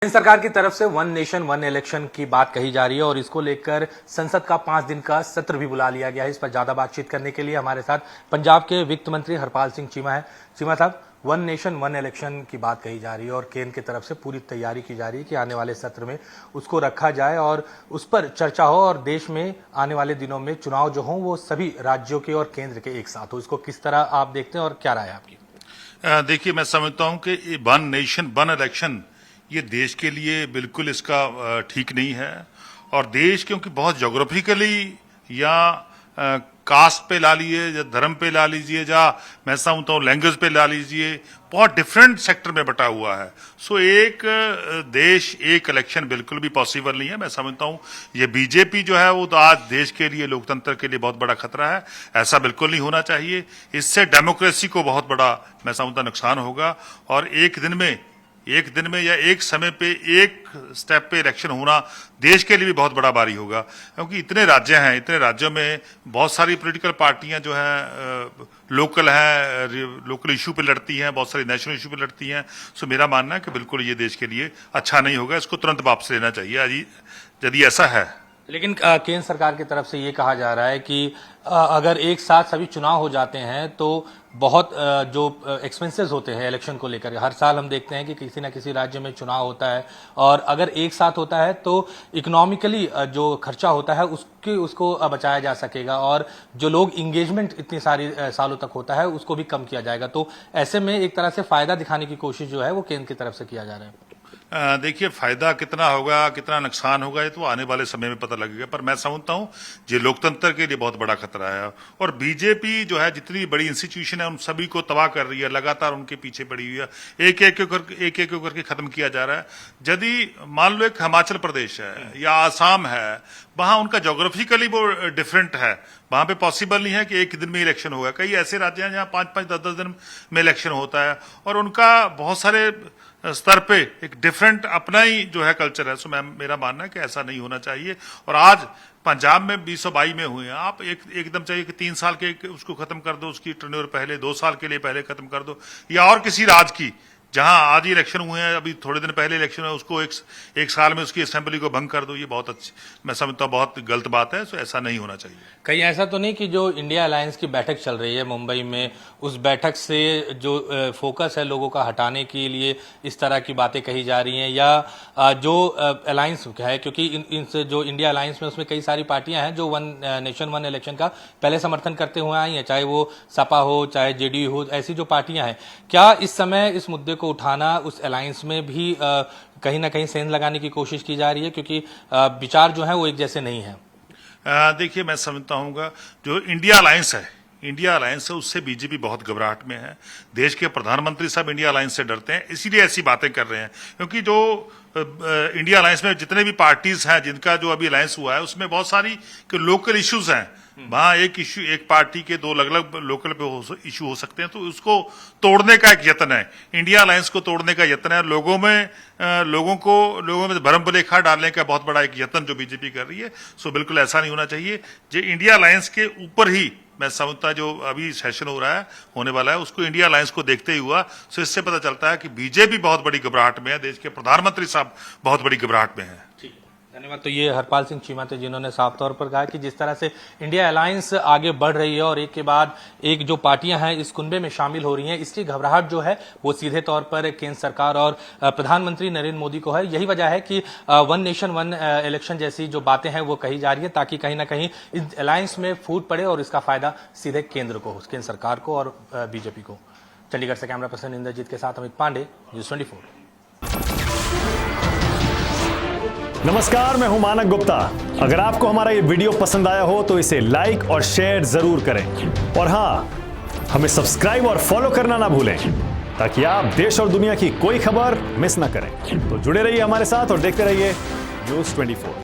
केंद्र सरकार की तरफ से वन नेशन वन इलेक्शन की बात कही जा रही है और इसको लेकर संसद का 5 दिन का सत्र भी बुला लिया गया है। इस पर ज्यादा बातचीत करने के लिए हमारे साथ पंजाब के वित्त मंत्री हरपाल सिंह चीमा है। चीमा साहब, वन नेशन वन इलेक्शन की बात कही जा रही है और केंद्र की तरफ से पूरी तैयारी की जा रही है कि आने वाले सत्र में उसको रखा जाए और उस पर चर्चा हो और देश में आने वाले दिनों में चुनाव जो हो वो सभी राज्यों के और केंद्र के एक साथ हो। इसको किस तरह आप देखते हैं और क्या राय है आपकी? देखिए, मैं समझता हूं कि वन नेशन वन इलेक्शन ये देश के लिए बिल्कुल इसका ठीक नहीं है। और देश क्योंकि बहुत जोग्राफिकली या कास्ट पे ला लीजिए या धर्म पे ला लीजिए या मैं समझता हूँ लैंग्वेज पे ला लीजिए, बहुत डिफरेंट सेक्टर में बटा हुआ है। सो एक देश एक इलेक्शन बिल्कुल भी पॉसिबल नहीं है। मैं समझता हूँ ये बीजेपी जो है वो तो आज देश के लिए लोकतंत्र के लिए बहुत बड़ा खतरा है। ऐसा बिल्कुल नहीं होना चाहिए। इससे डेमोक्रेसी को बहुत बड़ा मैं समझता नुकसान होगा। और एक दिन में या एक समय पे एक स्टेप पे इलेक्शन होना देश के लिए भी बहुत बड़ा भारी होगा, क्योंकि इतने राज्यों में बहुत सारी पॉलिटिकल पार्टियां जो हैं लोकल इशू पे लड़ती हैं, बहुत सारी नेशनल इशू पे लड़ती हैं। सो मेरा मानना है कि बिल्कुल ये देश के लिए अच्छा नहीं होगा। इसको तुरंत वापस लेना चाहिए यदि ऐसा है। लेकिन केंद्र सरकार की तरफ से ये कहा जा रहा है कि अगर एक साथ सभी चुनाव हो जाते हैं तो बहुत जो एक्सपेंसेस होते हैं इलेक्शन को लेकर, हर साल हम देखते हैं कि किसी न किसी राज्य में चुनाव होता है और अगर एक साथ होता है तो इकोनॉमिकली जो खर्चा होता है उसको बचाया जा सकेगा और जो लोग इंगेजमेंट इतनी सारी सालों तक होता है उसको भी कम किया जाएगा। तो ऐसे में एक तरह से फायदा दिखाने की कोशिश जो है वो केंद्र की तरफ से किया जा रहा है। देखिए, फायदा कितना होगा कितना नुकसान होगा ये तो आने वाले समय में पता लगेगा, पर मैं समझता हूँ ये लोकतंत्र के लिए बहुत बड़ा खतरा है। और बीजेपी जो है जितनी बड़ी इंस्टीट्यूशन है उन सभी को तबाह कर रही है, लगातार उनके पीछे पड़ी हुई है। एक एक करके खत्म किया जा रहा है। यदि मान लो एक हिमाचल प्रदेश है या आसाम है, वहां उनका जोग्राफिकली वो डिफरेंट है, वहां पे पॉसिबल नहीं है कि एक दिन में इलेक्शन होगा। कई ऐसे राज्य हैं जहां 5-5, 10-10 दिन में इलेक्शन होता है और उनका बहुत सारे स्तर पे एक डिफरेंट अपना ही जो है कल्चर है। सो मेरा मानना है कि ऐसा नहीं होना चाहिए। और आज पंजाब में 2022 में हुए हैं, आप एकदम चाहिए कि 3 साल के उसको खत्म कर दो, उसकी टर्नओवर पहले 2 साल के लिए पहले खत्म कर दो। या और किसी राज्य की जहां आज ही इलेक्शन हुए हैं, अभी थोड़े दिन पहले इलेक्शन है, उसको एक साल में उसकी असेंबली को भंग कर दो, ये बहुत अच्छी मैं समझता हूँ बहुत गलत बात है। सो ऐसा नहीं होना चाहिए। कहीं ऐसा तो नहीं कि जो इंडिया अलायंस की बैठक चल रही है मुंबई में, उस बैठक से जो फोकस है लोगों का हटाने के लिए इस तरह की बातें कही जा रही हैं, या जो अलायंस है, क्योंकि इन जो इंडिया अलायंस में उसमें कई सारी पार्टियां हैं जो वन नेशन वन इलेक्शन का पहले समर्थन करते हुए आई हैं, चाहे वो सपा हो चाहे जेडीयू हो, ऐसी जो पार्टियां हैं, क्या इस समय इस मुद्दे को उठाना उस अलायंस में भी कहीं ना कहीं सेंध लगाने की कोशिश की जा रही है, क्योंकि विचार जो है वो एक जैसे नहीं है? देखिए, मैं समझता हूँ जो इंडिया अलायंस है उससे बीजेपी बहुत घबराहट में है। देश के प्रधानमंत्री सब इंडिया अलायंस से डरते हैं, इसीलिए ऐसी बातें कर रहे हैं। क्योंकि जो इंडिया अलायंस में जितने भी पार्टीज हैं जिनका जो अभी अलायंस हुआ है उसमें बहुत सारी लोकल इश्यूज हैं। वहां एक पार्टी के 2 अलग अलग लोकल पे इशू हो सकते हैं, तो उसको तोड़ने का एक यत्न है, इंडिया अलायंस को तोड़ने का यत्न है। लोगों में भरम भुलेखा डालने का बहुत बड़ा एक यत्न जो बीजेपी कर रही है। सो बिल्कुल ऐसा नहीं होना चाहिए। जो इंडिया अलायंस के ऊपर ही मैं समझता जो अभी सेशन होने वाला है उसको इंडिया अलायंस को देखते ही हुआ। सो इससे पता चलता है कि बीजेपी बहुत बड़ी घबराहट में है, देश के प्रधानमंत्री साहब बहुत बड़ी घबराहट में है। धन्यवाद। तो ये हरपाल सिंह चीमा थे जिन्होंने साफ तौर पर कहा कि जिस तरह से इंडिया अलायंस आगे बढ़ रही है और एक के बाद एक जो पार्टियां हैं इस कुनबे में शामिल हो रही हैं, इसकी घबराहट जो है वो सीधे तौर पर केंद्र सरकार और प्रधानमंत्री नरेंद्र मोदी को है। यही वजह है कि वन नेशन वन इलेक्शन जैसी जो बातें हैं वो कही जा रही है, ताकि कहीं ना कहीं इस अलायंस में फूट पड़े और इसका फायदा सीधे केंद्र सरकार को और बीजेपी को। चंडीगढ़ से कैमरा पर्सन इंद्रजीत के साथ अमित पांडे, न्यूज़ 24। नमस्कार, मैं हूं मानक गुप्ता। अगर आपको हमारा ये वीडियो पसंद आया हो तो इसे लाइक और शेयर जरूर करें और हां, हमें सब्सक्राइब और फॉलो करना ना भूलें ताकि आप देश और दुनिया की कोई खबर मिस ना करें। तो जुड़े रहिए हमारे साथ और देखते रहिए न्यूज़ 24।